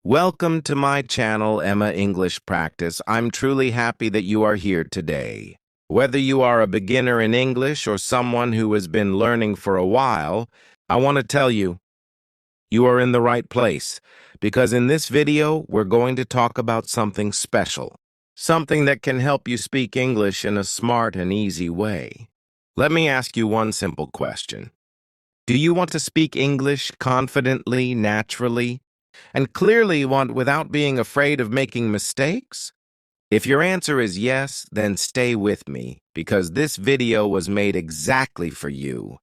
Welcome to my channel, Emma English Practice. I'm truly happy that you are here today. Whether you are a beginner in English or someone who has been learning for a while, I want to tell you, you are in the right place, because in this video, we're going to talk about something special, something that can help you speak English in a smart and easy way. Let me ask you one simple question. Do you want to speak English confidently, naturally, and clearly want without being afraid of making mistakes? If your answer is yes, then stay with me, because this video was made exactly for you.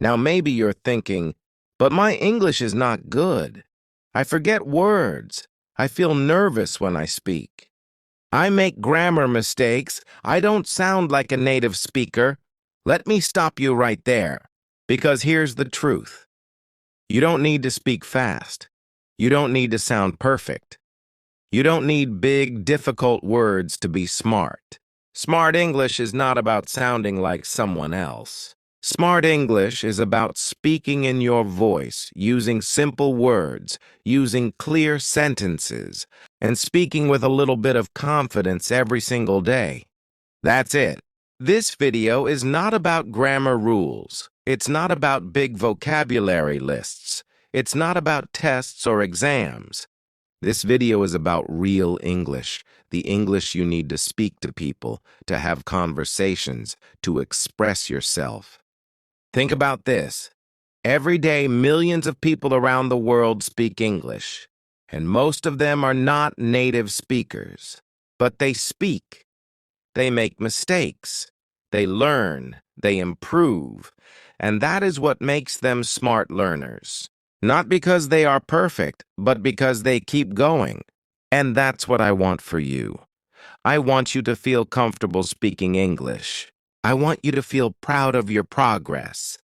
Now maybe you're thinking, but my English is not good. I forget words. I feel nervous when I speak. I make grammar mistakes. I don't sound like a native speaker. Let me stop you right there, because here's the truth. You don't need to speak fast. You don't need to sound perfect. You don't need big, difficult words to be smart. Smart English is not about sounding like someone else. Smart English is about speaking in your voice, using simple words, using clear sentences, and speaking with a little bit of confidence every single day. That's it. This video is not about grammar rules. It's not about big vocabulary lists. It's not about tests or exams. This video is about real English, the English you need to speak to people, to have conversations, to express yourself. Think about this. Every day, millions of people around the world speak English, and most of them are not native speakers. But they speak. They make mistakes. They learn. They improve. And that is what makes them smart learners. Not because they are perfect, but because they keep going. And that's what I want for you. I want you to feel comfortable speaking English. I want you to feel proud of your progress.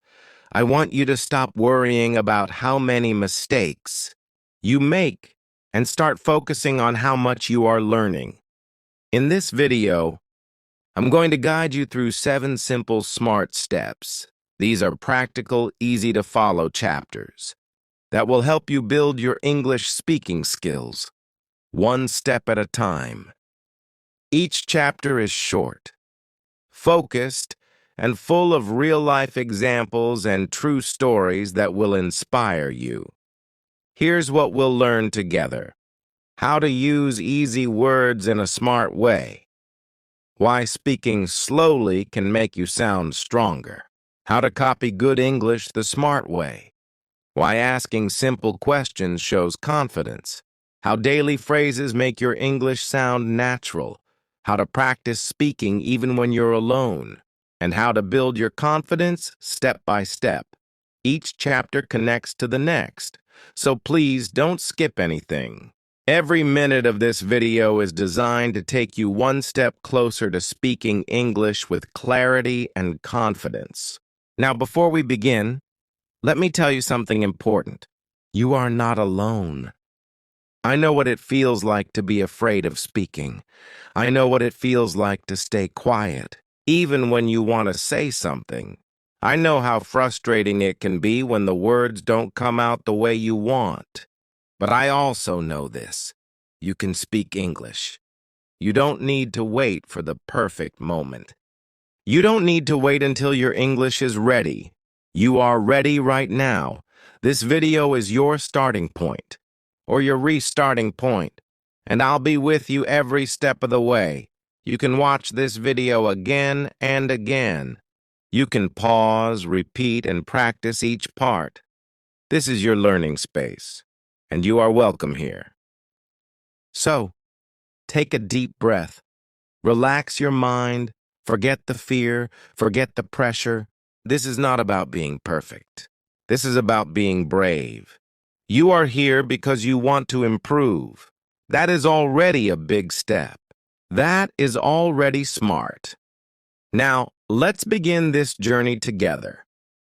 I want you to stop worrying about how many mistakes you make and start focusing on how much you are learning. In this video, I'm going to guide you through 7 simple SMART steps. These are practical, easy-to-follow chapters that will help you build your English speaking skills, one step at a time. Each chapter is short, focused, and full of real-life examples and true stories that will inspire you. Here's what we'll learn together: how to use easy words in a smart way, why speaking slowly can make you sound stronger, how to copy good English the smart way, why asking simple questions shows confidence, how daily phrases make your English sound natural, how to practice speaking even when you're alone, and how to build your confidence step by step. Each chapter connects to the next, so please don't skip anything. Every minute of this video is designed to take you one step closer to speaking English with clarity and confidence. Now, before we begin, let me tell you something important. You are not alone. I know what it feels like to be afraid of speaking. I know what it feels like to stay quiet, even when you want to say something. I know how frustrating it can be when the words don't come out the way you want. But I also know this. You can speak English. You don't need to wait for the perfect moment. You don't need to wait until your English is ready. You are ready right now. This video is your starting point, or your restarting point, and I'll be with you every step of the way. You can watch this video again and again. You can pause, repeat, and practice each part. This is your learning space, and you are welcome here. So, take a deep breath. Relax your mind. Forget the fear. Forget the pressure. This is not about being perfect. This is about being brave. You are here because you want to improve. That is already a big step. That is already smart. Now, let's begin this journey together.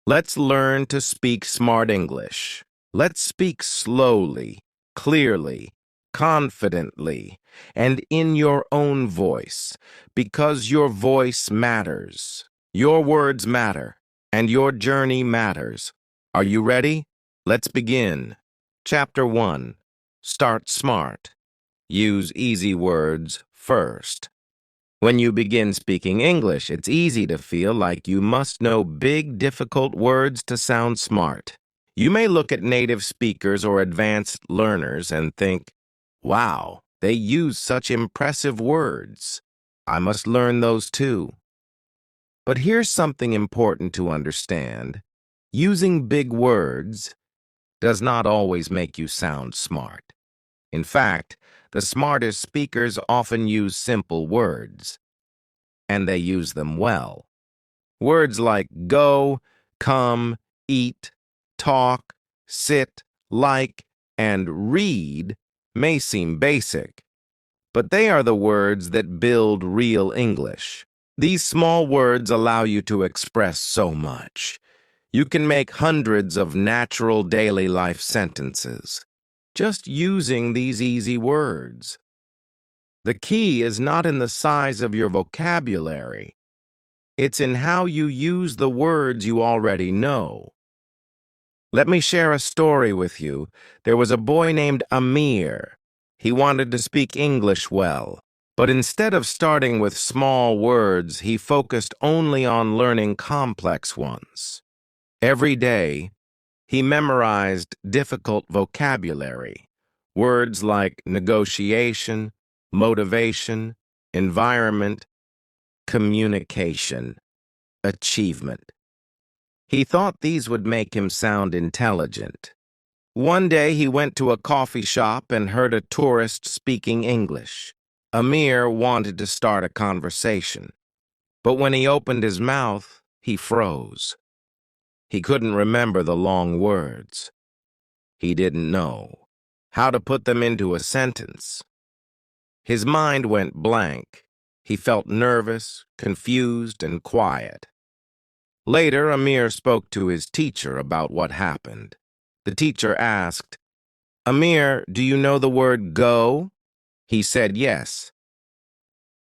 Let's learn to speak smart English. Let's speak slowly, clearly, confidently, and in your own voice, because your voice matters. Your words matter, and your journey matters. Are you ready? Let's begin. Chapter 1. Start smart. Use easy words first. When you begin speaking English, it's easy to feel like you must know big, difficult words to sound smart. You may look at native speakers or advanced learners and think, wow, they use such impressive words. I must learn those too. But here's something important to understand. Using big words does not always make you sound smart. In fact, the smartest speakers often use simple words, and they use them well. Words like go, come, eat, talk, sit, like, and read may seem basic, but they are the words that build real English. These small words allow you to express so much. You can make hundreds of natural daily life sentences just using these easy words. The key is not in the size of your vocabulary. It's in how you use the words you already know. Let me share a story with you. There was a boy named Amir. He wanted to speak English well, but instead of starting with small words, he focused only on learning complex ones. Every day, he memorized difficult vocabulary, words like negotiation, motivation, environment, communication, achievement. He thought these would make him sound intelligent. One day he went to a coffee shop and heard a tourist speaking English. Amir wanted to start a conversation, but when he opened his mouth, he froze. He couldn't remember the long words. He didn't know how to put them into a sentence. His mind went blank. He felt nervous, confused, and quiet. Later, Amir spoke to his teacher about what happened. The teacher asked, "Amir, do you know the word go?" He said yes.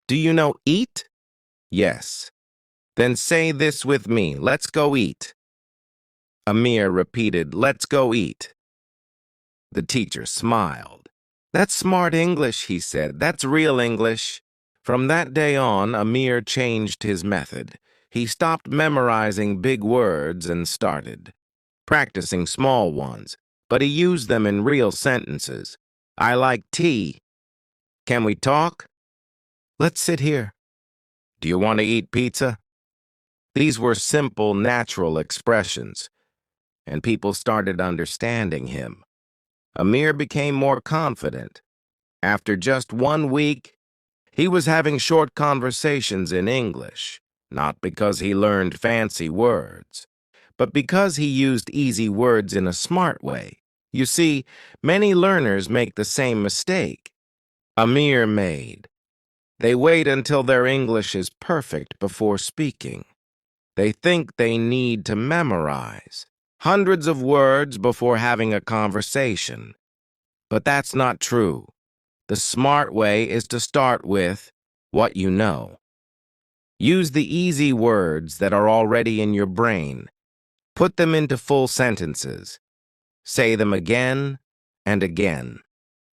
"Do you know eat?" Yes. "Then say this with me, let's go eat." Amir repeated, "Let's go eat." The teacher smiled. "That's smart English," he said. "That's real English." From that day on, Amir changed his method. He stopped memorizing big words and started practicing small ones, but he used them in real sentences. "I like tea." "Can we talk?" "Let's sit here." "Do you want to eat pizza?" These were simple, natural expressions, and people started understanding him. Amir became more confident. After just 1 week, he was having short conversations in English, not because he learned fancy words, but because he used easy words in a smart way. You see, many learners make the same mistake Amir made. They wait until their English is perfect before speaking. They think they need to memorize hundreds of words before having a conversation. But that's not true. The smart way is to start with what you know. Use the easy words that are already in your brain. Put them into full sentences. Say them again and again.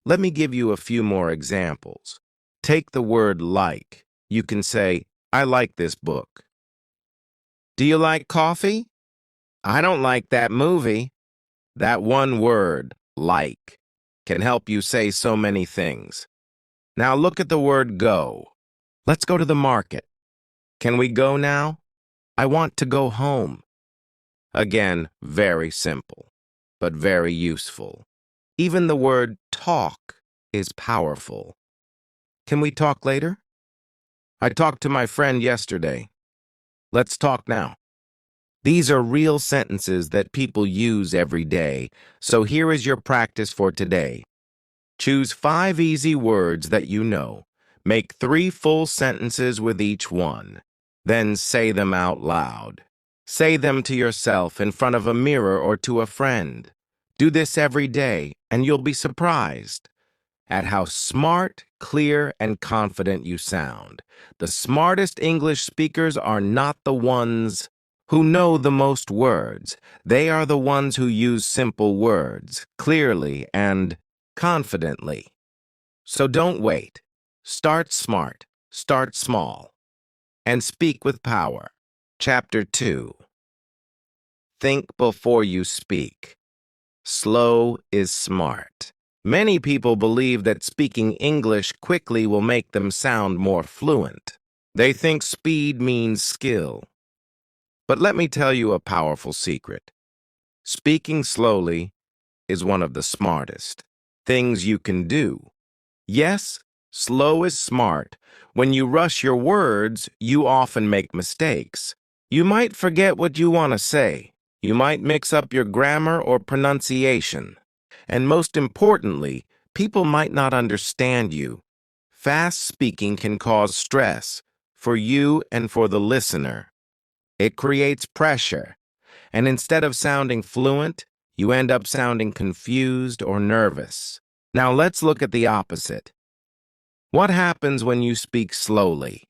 Let me give you a few more examples. Take the word like. You can say, "I like this book." "Do you like coffee?" "I don't like that movie." That one word, like, can help you say so many things. Now look at the word go. "Let's go to the market." "Can we go now?" "I want to go home." Again, very simple, but very useful. Even the word talk is powerful. "Can we talk later?" "I talked to my friend yesterday." "Let's talk now." These are real sentences that people use every day, so here is your practice for today. Choose 5 easy words that you know. Make 3 full sentences with each one. Then say them out loud. Say them to yourself in front of a mirror or to a friend. Do this every day, and you'll be surprised at how smart, clear, and confident you sound. The smartest English speakers are not the ones who know the most words. They are the ones who use simple words, clearly and confidently. So don't wait. Start smart, start small, and speak with power. Chapter 2. Think before you speak. Slow is smart. Many people believe that speaking English quickly will make them sound more fluent. They think speed means skill. But let me tell you a powerful secret. Speaking slowly is one of the smartest things you can do. Yes, slow is smart. When you rush your words, you often make mistakes. You might forget what you want to say. You might mix up your grammar or pronunciation. And most importantly, people might not understand you. Fast speaking can cause stress for you and for the listener. It creates pressure, and instead of sounding fluent, you end up sounding confused or nervous. Now let's look at the opposite. What happens when you speak slowly?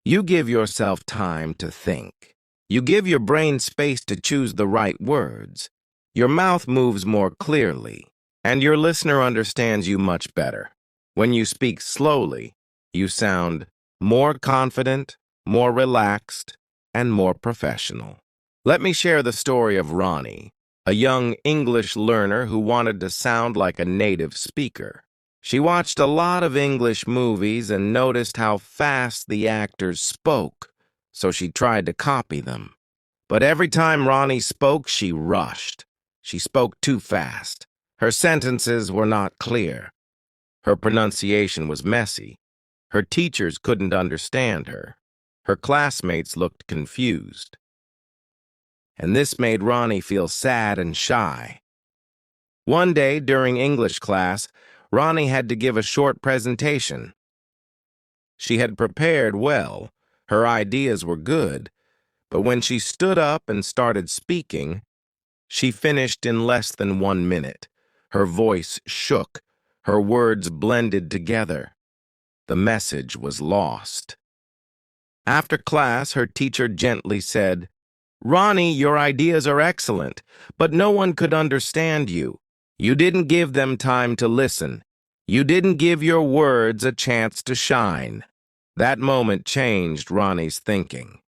You give yourself time to think. You give your brain space to choose the right words. Your mouth moves more clearly, and your listener understands you much better. When you speak slowly, you sound more confident, more relaxed, and more professional. Let me share the story of Ronnie, a young English learner who wanted to sound like a native speaker. She watched a lot of English movies and noticed how fast the actors spoke, so she tried to copy them. But every time Ronnie spoke, she rushed. She spoke too fast. Her sentences were not clear. Her pronunciation was messy. Her teachers couldn't understand her. Her classmates looked confused. And this made Ronnie feel sad and shy. One day during English class, Ronnie had to give a short presentation. She had prepared well, her ideas were good, but when she stood up and started speaking, she finished in less than 1 minute. Her voice shook, her words blended together. The message was lost. After class, her teacher gently said, "Ronnie, your ideas are excellent, but no one could understand you. You didn't give them time to listen. You didn't give your words a chance to shine." That moment changed Ronnie's thinking.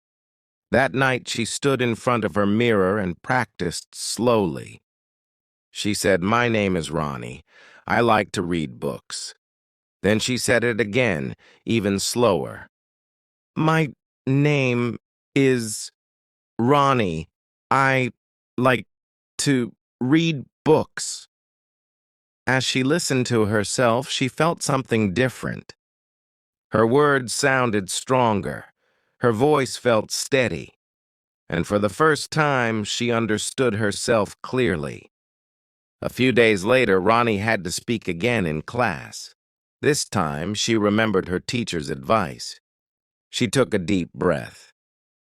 That night, she stood in front of her mirror and practiced slowly. She said, "My name is Ronnie. I like to read books." Then she said it again, even slower. "My name is Ronnie. I like to read books." As she listened to herself, she felt something different. Her words sounded stronger. Her voice felt steady. And for the first time, she understood herself clearly. A few days later, Ronnie had to speak again in class. This time, she remembered her teacher's advice. She took a deep breath.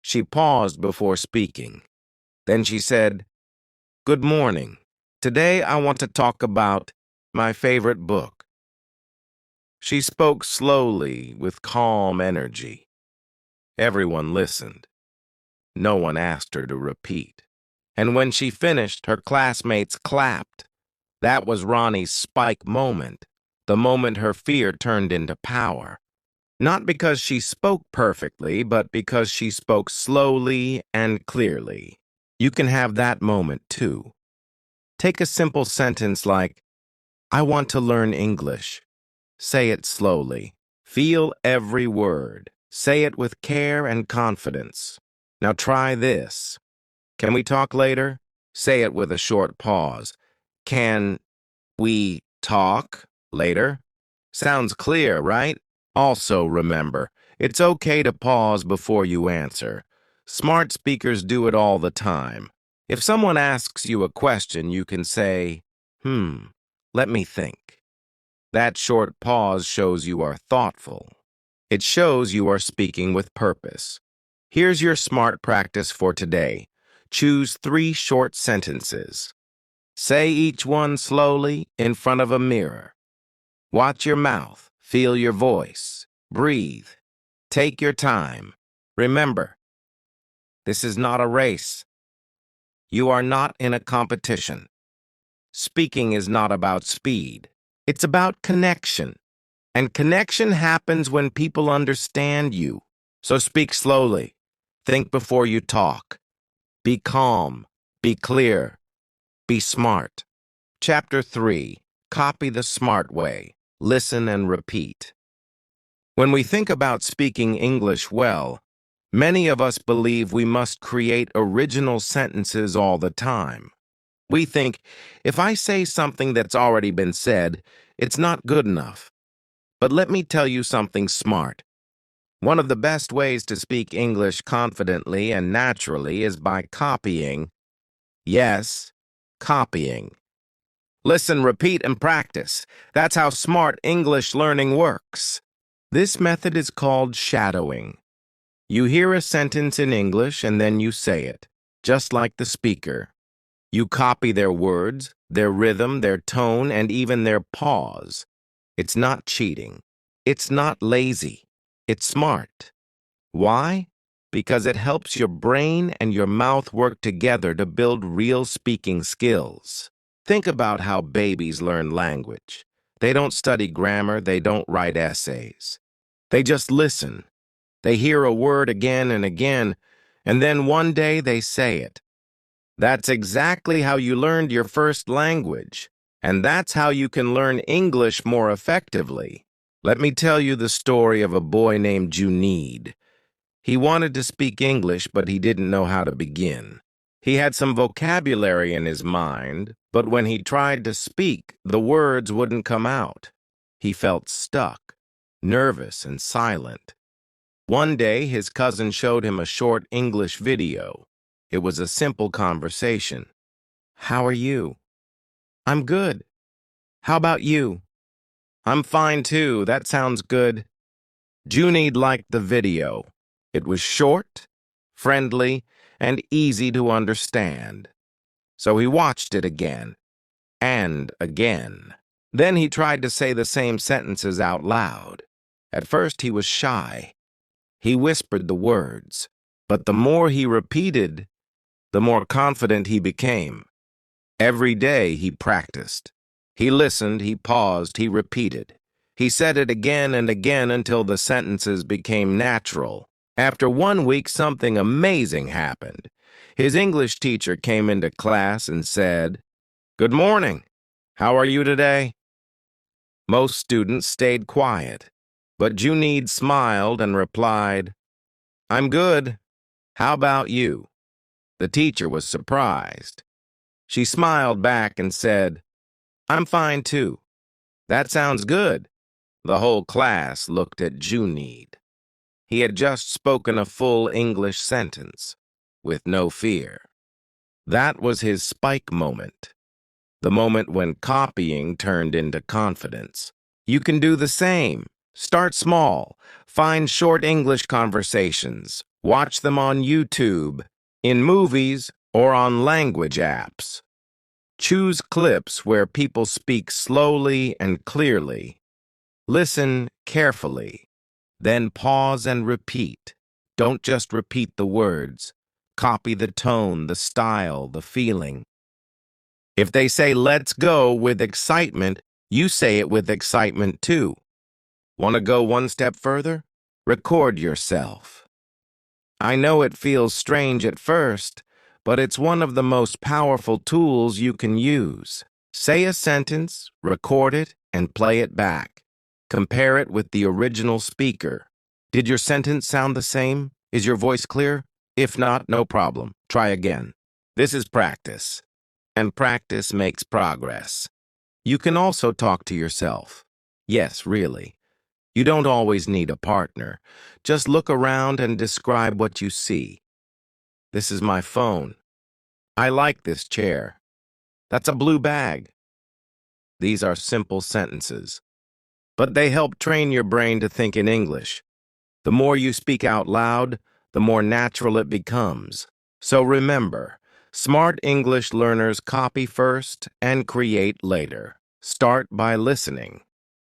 She paused before speaking. Then she said, "Good morning. Today I want to talk about my favorite book." She spoke slowly, with calm energy. Everyone listened. No one asked her to repeat. And when she finished, her classmates clapped. That was Ronnie's spike moment, the moment her fear turned into power. Not because she spoke perfectly, but because she spoke slowly and clearly. You can have that moment too. Take a simple sentence like, "I want to learn English." Say it slowly. Feel every word. Say it with care and confidence. Now try this. "Can we talk later?" Say it with a short pause. "Can we talk later?" Sounds clear, right? Also remember, it's okay to pause before you answer. Smart speakers do it all the time. If someone asks you a question, you can say, let me think." That short pause shows you are thoughtful. It shows you are speaking with purpose. Here's your smart practice for today. Choose 3 short sentences. Say each one slowly in front of a mirror. Watch your mouth. Feel your voice. Breathe. Take your time. Remember, this is not a race. You are not in a competition. speaking is not about speed. It's about connection. And connection happens when people understand you. So speak slowly. Think before you talk. Be calm. Be clear. Be smart. Chapter 3. Copy the smart way. Listen and repeat. When we think about speaking English well, many of us believe we must create original sentences all the time. We think, if I say something that's already been said, it's not good enough. But let me tell you something smart. One of the best ways to speak English confidently and naturally is by copying. Yes, copying. Listen, repeat, and practice. That's how smart English learning works. This method is called shadowing. You hear a sentence in English and then you say it, just like the speaker. You copy their words, their rhythm, their tone, and even their pause. It's not cheating. It's not lazy. It's smart. Why? Because it helps your brain and your mouth work together to build real speaking skills. Think about how babies learn language. They don't study grammar, they don't write essays. They just listen. They hear a word again and again, and then one day they say it. That's exactly how you learned your first language, and that's how you can learn English more effectively. Let me tell you the story of a boy named Junaid. He wanted to speak English, but he didn't know how to begin. He had some vocabulary in his mind, but when he tried to speak, the words wouldn't come out. He felt stuck, nervous, and silent. One day, his cousin showed him a short English video. It was a simple conversation. "How are you?" "I'm good." "How about you?" "I'm fine too, that sounds good." Junaid liked the video. It was short, friendly, and easy to understand. So he watched it again, and again. Then he tried to say the same sentences out loud. At first he was shy. He whispered the words, but the more he repeated, the more confident he became. Every day he practiced. He listened, he paused, he repeated. He said it again and again until the sentences became natural. After 1 week, something amazing happened. His English teacher came into class and said, "Good morning. How are you today?" Most students stayed quiet, but Junaid smiled and replied, "I'm good. How about you?" The teacher was surprised. She smiled back and said, "I'm fine too." "That sounds good." The whole class looked at Junaid. He had just spoken a full English sentence, with no fear. That was his spike moment, the moment when copying turned into confidence. You can do the same. Start small. Find short English conversations. Watch them on YouTube, in movies, or on language apps. Choose clips where people speak slowly and clearly. Listen carefully. Then pause and repeat. Don't just repeat the words. Copy the tone, the style, the feeling. If they say "let's go" with excitement, you say it with excitement too. Want to go one step further? Record yourself. I know it feels strange at first, but it's one of the most powerful tools you can use. Say a sentence, record it, and play it back. Compare it with the original speaker. Did your sentence sound the same? Is your voice clear? If not, no problem. Try again. This is practice, and practice makes progress. You can also talk to yourself. Yes, really. You don't always need a partner. Just look around and describe what you see. This is my phone. I like this chair. That's a blue bag. These are simple sentences, but they help train your brain to think in English. The more you speak out loud, the more natural it becomes. So remember, smart English learners copy first and create later. Start by listening,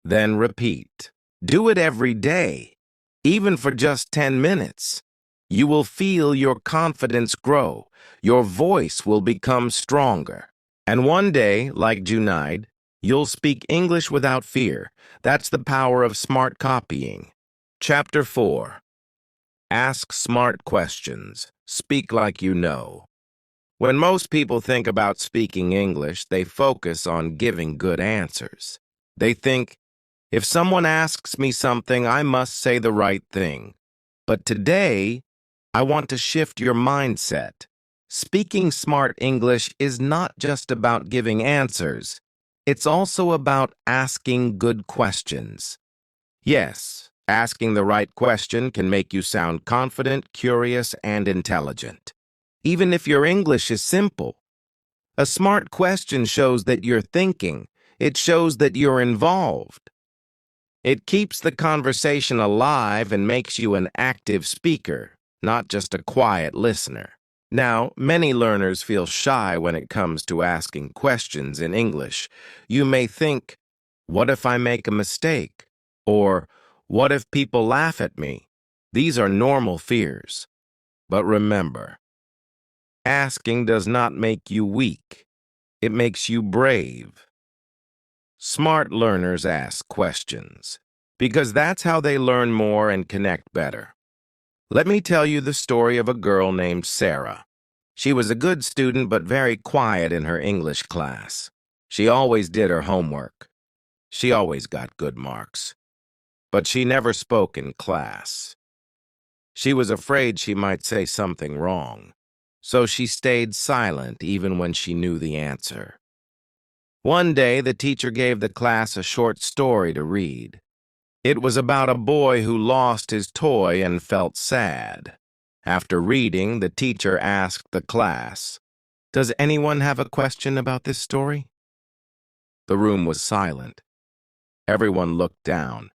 then repeat. Do it every day, even for just 10 minutes. You will feel your confidence grow. Your voice will become stronger. And one day, like Junaid, you'll speak English without fear. That's the power of smart copying. Chapter 4. Ask smart questions. Speak like you know. When most people think about speaking English, they focus on giving good answers. They think, if someone asks me something, I must say the right thing. But today, I want to shift your mindset. Speaking smart English is not just about giving answers. It's also about asking good questions. Yes, asking the right question can make you sound confident, curious, and intelligent. Even if your English is simple, a smart question shows that you're thinking. It shows that you're involved. It keeps the conversation alive and makes you an active speaker, not just a quiet listener. Now, many learners feel shy when it comes to asking questions in English. You may think, what if I make a mistake? Or, what if people laugh at me? These are normal fears. But remember, asking does not make you weak. It makes you brave. Smart learners ask questions because that's how they learn more and connect better. Let me tell you the story of a girl named Sarah. She was a good student but very quiet in her English class. She always did her homework. She always got good marks. But she never spoke in class. She was afraid she might say something wrong, so she stayed silent even when she knew the answer. One day, the teacher gave the class a short story to read. It was about a boy who lost his toy and felt sad. After reading, the teacher asked the class, "Does anyone have a question about this story?" The room was silent. Everyone looked down.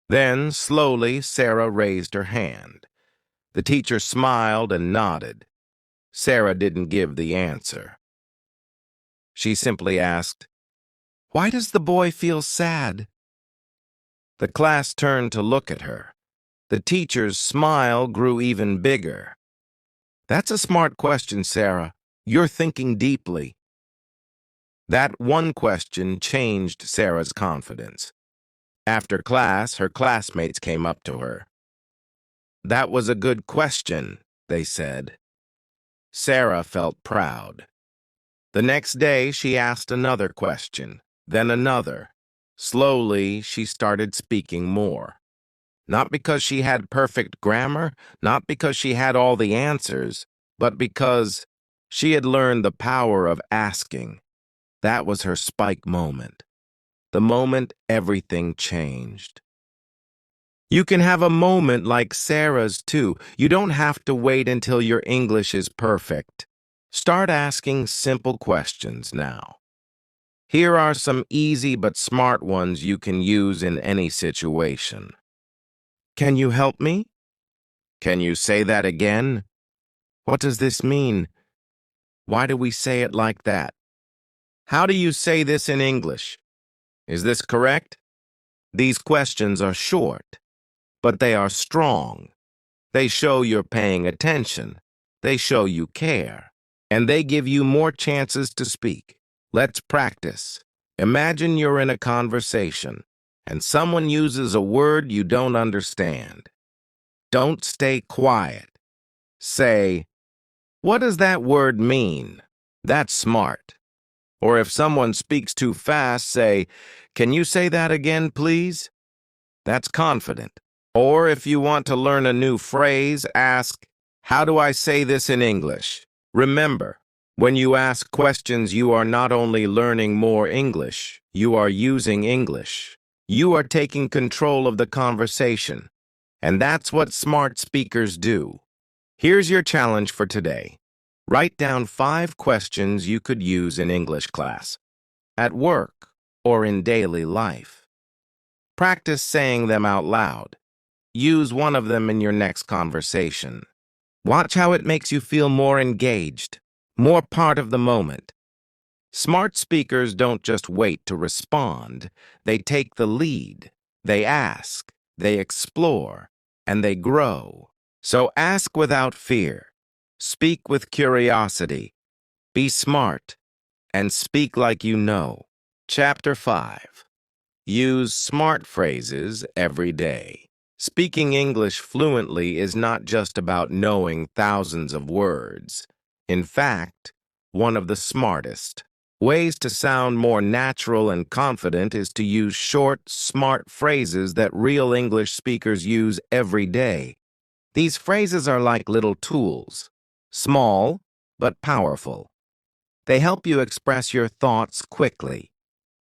Then, slowly, Sarah raised her hand. The teacher smiled and nodded. Sarah didn't give the answer. She simply asked, "Why does the boy feel sad?" The class turned to look at her. The teacher's smile grew even bigger. "That's a smart question, Sarah. You're thinking deeply." That one question changed Sarah's confidence. After class, her classmates came up to her. "That was a good question," they said. Sarah felt proud. The next day, she asked another question, then another. Slowly, she started speaking more. Not because she had perfect grammar, not because she had all the answers, but because she had learned the power of asking. That was her spike moment. The moment everything changed. You can have a moment like Sarah's too. You don't have to wait until your English is perfect. Start asking simple questions now. Here are some easy but smart ones you can use in any situation. Can you help me? Can you say that again? What does this mean? Why do we say it like that? How do you say this in English? Is this correct? These questions are short, but they are strong. They show you're paying attention. They show you care. And they give you more chances to speak. Let's practice. Imagine you're in a conversation, and someone uses a word you don't understand. Don't stay quiet. Say, "What does that word mean?" That's smart. Or if someone speaks too fast, say, "Can you say that again, please?" That's confident. Or if you want to learn a new phrase, ask, "How do I say this in English?" Remember, when you ask questions, you are not only learning more English, you are using English. You are taking control of the conversation. And that's what smart speakers do. Here's your challenge for today. Write down 5 questions you could use in English class, at work, or in daily life. Practice saying them out loud. Use one of them in your next conversation. Watch how it makes you feel more engaged, more part of the moment. Smart speakers don't just wait to respond. They take the lead. They ask, they explore, and they grow. So ask without fear. Speak with curiosity. Be smart and speak like you know. Chapter 5. Use smart phrases every day. Speaking English fluently is not just about knowing thousands of words. In fact, one of the smartest ways to sound more natural and confident is to use short, smart phrases that real English speakers use every day. These phrases are like little tools, small but powerful. They help you express your thoughts quickly,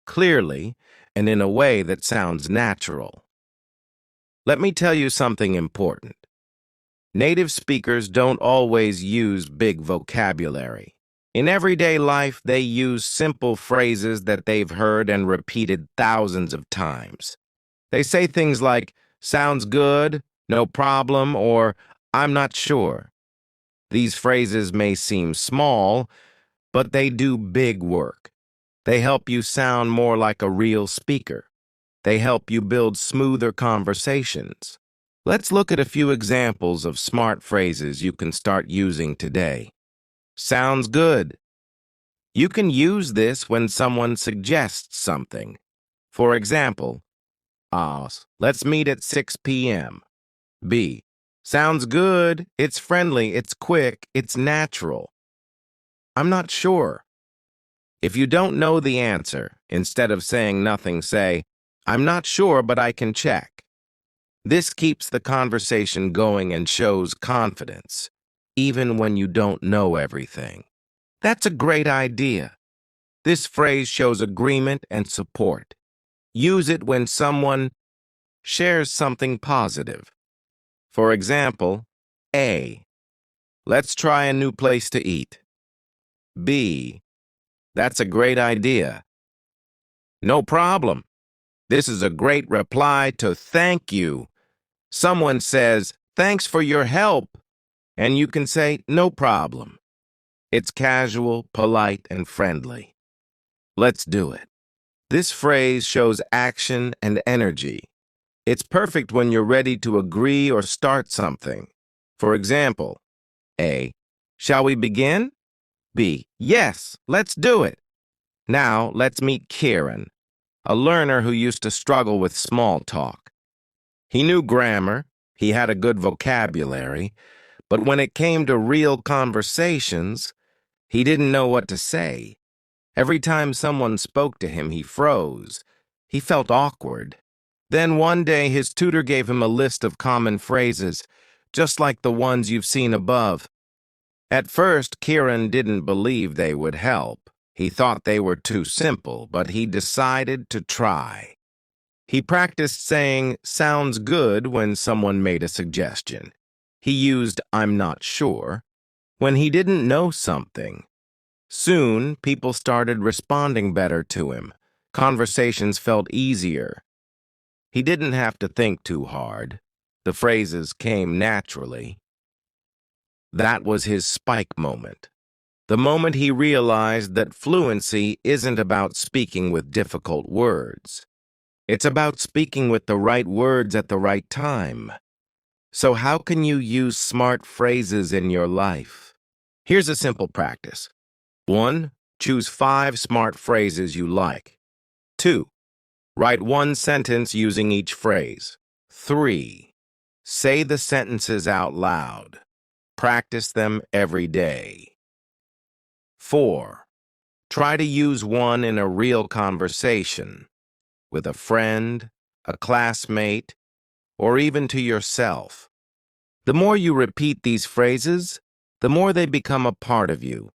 clearly, and in a way that sounds natural. Let me tell you something important. Native speakers don't always use big vocabulary. In everyday life, they use simple phrases that they've heard and repeated thousands of times. They say things like, sounds good, no problem, or I'm not sure. These phrases may seem small, but they do big work. They help you sound more like a real speaker. They help you build smoother conversations. Let's look at a few examples of smart phrases you can start using today. Sounds good. You can use this when someone suggests something. For example, let's meet at 6 p.m. B. Sounds good. It's friendly. It's quick. It's natural. I'm not sure. If you don't know the answer, instead of saying nothing, say, I'm not sure, but I can check. This keeps the conversation going and shows confidence, even when you don't know everything. That's a great idea. This phrase shows agreement and support. Use it when someone shares something positive. For example, A. Let's try a new place to eat. B. That's a great idea. No problem. This is a great reply to thank you. Someone says, thanks for your help, and you can say, no problem. It's casual, polite, and friendly. Let's do it. This phrase shows action and energy. It's perfect when you're ready to agree or start something. For example, A. Shall we begin? B. Yes, let's do it. Now, let's meet Kieran, a learner who used to struggle with small talk. He knew grammar, he had a good vocabulary, but when it came to real conversations, he didn't know what to say. Every time someone spoke to him, he froze. He felt awkward. Then one day, his tutor gave him a list of common phrases, just like the ones you've seen above. At first, Kieran didn't believe they would help. He thought they were too simple, but he decided to try. He practiced saying, sounds good when someone made a suggestion. He used, I'm not sure, when he didn't know something. Soon, people started responding better to him. Conversations felt easier. He didn't have to think too hard. The phrases came naturally. That was his spike moment. The moment he realized that fluency isn't about speaking with difficult words. It's about speaking with the right words at the right time. So how can you use smart phrases in your life? Here's a simple practice. 1. Choose 5 smart phrases you like. 2. Write one sentence using each phrase. 3. Say the sentences out loud. Practice them every day. 4. Try to use one in a real conversation with a friend, a classmate, or even to yourself. The more you repeat these phrases, the more they become a part of you.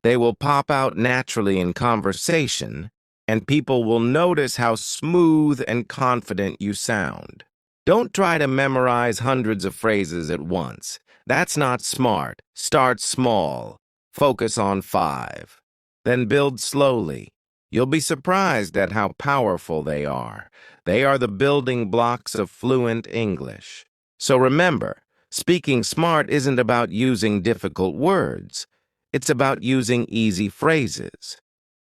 They will pop out naturally in conversation, and people will notice how smooth and confident you sound. Don't try to memorize hundreds of phrases at once. That's not smart. Start small. Focus on 5. Then build slowly. You'll be surprised at how powerful they are. They are the building blocks of fluent English. So remember, speaking smart isn't about using difficult words. It's about using easy phrases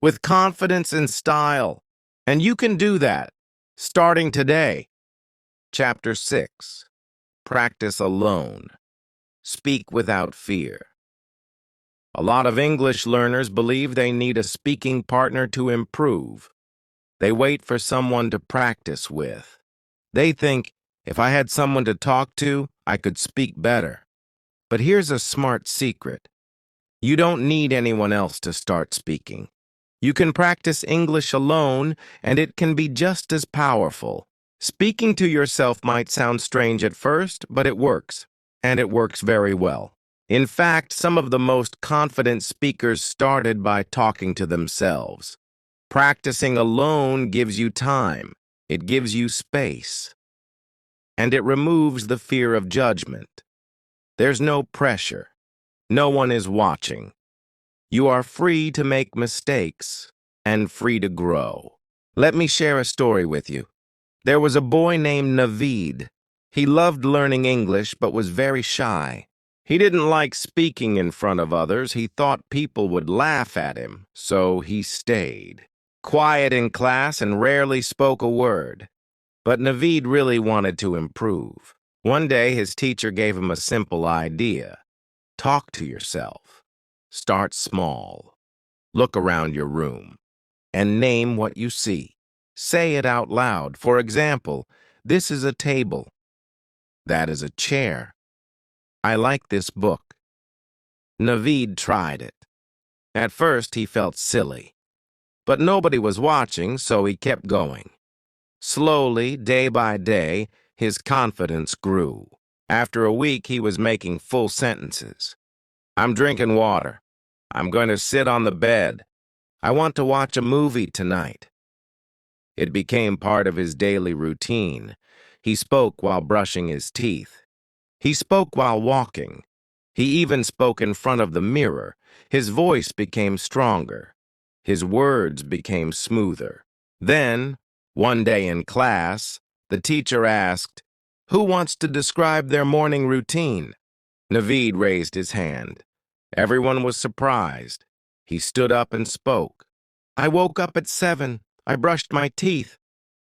with confidence and style. And you can do that starting today. Chapter 6. Practice alone. Speak without fear. A lot of English learners believe they need a speaking partner to improve. They wait for someone to practice with. They think, if I had someone to talk to, I could speak better. But here's a smart secret. You don't need anyone else to start speaking. You can practice English alone, and it can be just as powerful. Speaking to yourself might sound strange at first, but it works, and it works very well. In fact, some of the most confident speakers started by talking to themselves. Practicing alone gives you time. It gives you space. And it removes the fear of judgment. There's no pressure. No one is watching. You are free to make mistakes and free to grow. Let me share a story with you. There was a boy named Naveed. He loved learning English but was very shy. He didn't like speaking in front of others. He thought people would laugh at him, so he stayed quiet in class and rarely spoke a word. But Naveed really wanted to improve. One day, his teacher gave him a simple idea. Talk to yourself. Start small. Look around your room and name what you see. Say it out loud. For example, this is a table. That is a chair. I like this book. Naveed tried it. At first, he felt silly. But nobody was watching, so he kept going. Slowly, day by day, his confidence grew. After a week, he was making full sentences. I'm drinking water. I'm going to sit on the bed. I want to watch a movie tonight. It became part of his daily routine. He spoke while brushing his teeth. He spoke while walking. He even spoke in front of the mirror. His voice became stronger. His words became smoother. Then, one day in class, the teacher asked, "Who wants to describe their morning routine?" Naveed raised his hand. Everyone was surprised. He stood up and spoke. I woke up at 7. I brushed my teeth.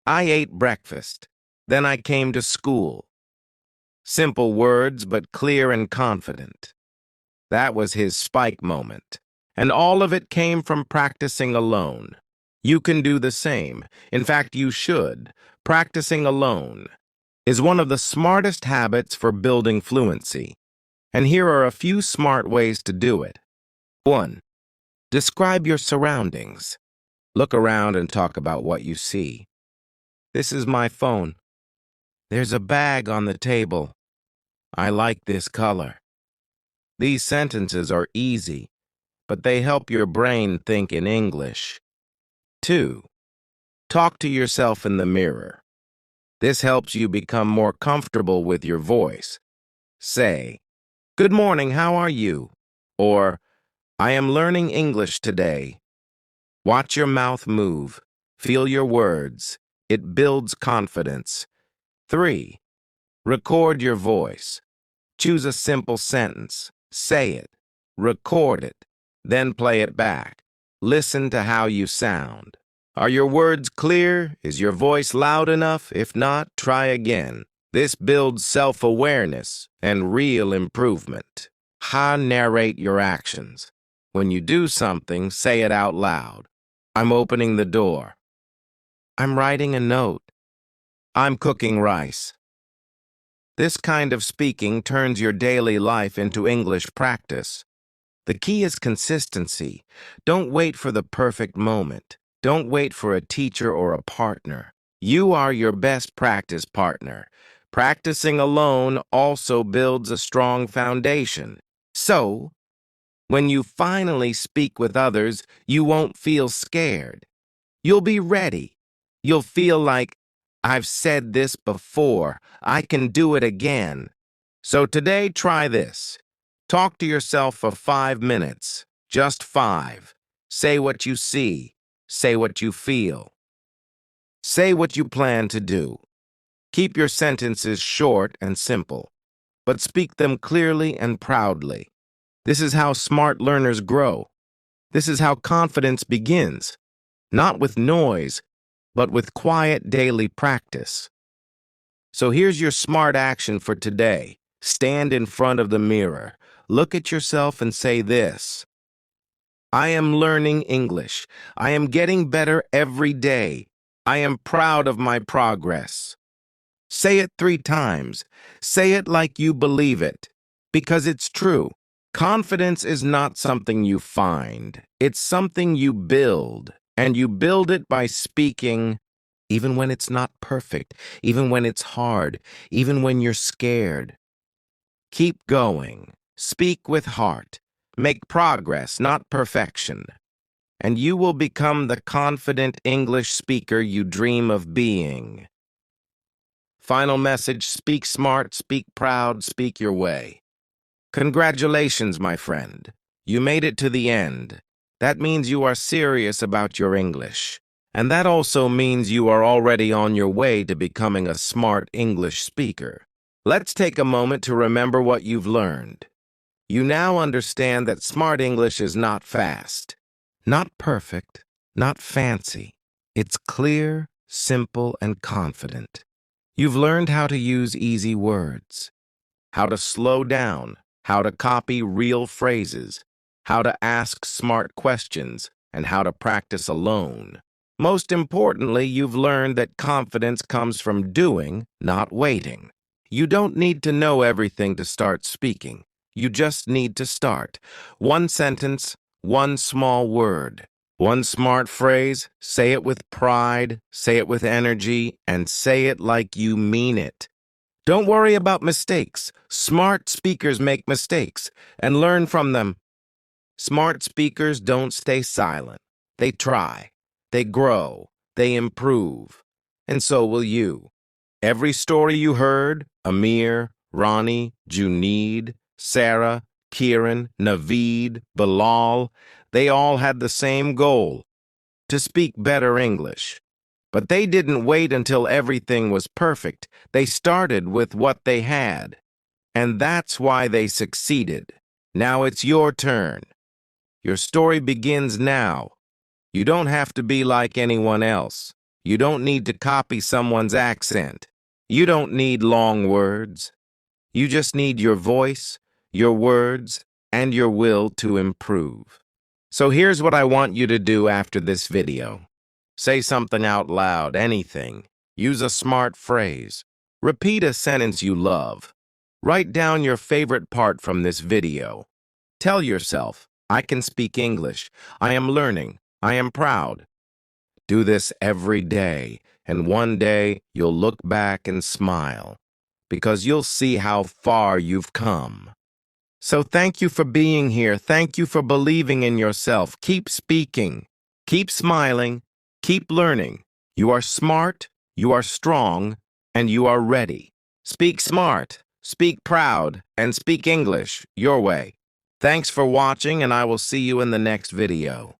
I ate breakfast. Then I came to school. Simple words, but clear and confident. That was his spike moment. And all of it came from practicing alone. You can do the same. In fact, you should. Practicing alone is one of the smartest habits for building fluency. And here are a few smart ways to do it. 1. Describe your surroundings. Look around and talk about what you see. This is my phone. There's a bag on the table. I like this color. These sentences are easy, but they help your brain think in English. 2. Talk to yourself in the mirror. This helps you become more comfortable with your voice. Say, "Good morning, how are you?" Or, "I am learning English today." Watch your mouth move. Feel your words. It builds confidence. 3. Record your voice. Choose a simple sentence. Say it. Record it. Then play it back. Listen to how you sound. Are your words clear? Is your voice loud enough? If not, try again. This builds self-awareness and real improvement. How narrate your actions. When you do something, say it out loud. I'm opening the door. I'm writing a note. I'm cooking rice. This kind of speaking turns your daily life into English practice. The key is consistency. Don't wait for the perfect moment. Don't wait for a teacher or a partner. You are your best practice partner. Practicing alone also builds a strong foundation. So, when you finally speak with others, you won't feel scared. You'll be ready. You'll feel like, I've said this before. I can do it again. So today, try this. Talk to yourself for 5 minutes. Just 5. Say what you see. Say what you feel. Say what you plan to do. Keep your sentences short and simple, but speak them clearly and proudly. This is how smart learners grow. This is how confidence begins. Not with noise, but with quiet daily practice. So here's your smart action for today. Stand in front of the mirror. Look at yourself and say this. I am learning English. I am getting better every day. I am proud of my progress. Say it 3 times. Say it like you believe it, because it's true. Confidence is not something you find. It's something you build, and you build it by speaking, even when it's not perfect, even when it's hard, even when you're scared. Keep going. Speak with heart. Make progress, not perfection. And you will become the confident English speaker you dream of being. Final message: speak smart, speak proud, speak your way. Congratulations, my friend. You made it to the end. That means you are serious about your English. And that also means you are already on your way to becoming a smart English speaker. Let's take a moment to remember what you've learned. You now understand that smart English is not fast, not perfect, not fancy. It's clear, simple, and confident. You've learned how to use easy words, how to slow down, how to copy real phrases, how to ask smart questions, and how to practice alone. Most importantly, you've learned that confidence comes from doing, not waiting. You don't need to know everything to start speaking. You just need to start. One sentence, one small word. One smart phrase, say it with pride, say it with energy, and say it like you mean it. Don't worry about mistakes. Smart speakers make mistakes and learn from them. Smart speakers don't stay silent. They try, they grow, they improve. And so will you. Every story you heard, Amir, Ronnie, Junaid, Sarah, Kieran, Naveed, Bilal, they all had the same goal: to speak better English. But they didn't wait until everything was perfect. They started with what they had. And that's why they succeeded. Now it's your turn. Your story begins now. You don't have to be like anyone else. You don't need to copy someone's accent. You don't need long words. You just need your voice, your words, and your will to improve. So here's what I want you to do after this video. Say something out loud, anything. Use a smart phrase. Repeat a sentence you love. Write down your favorite part from this video. Tell yourself, I can speak English. I am learning. I am proud. Do this every day, and one day you'll look back and smile, because you'll see how far you've come. So thank you for being here. Thank you for believing in yourself. Keep speaking. Keep smiling. Keep learning. You are smart, you are strong, and you are ready. Speak smart, speak proud, and speak English your way. Thanks for watching, and I will see you in the next video.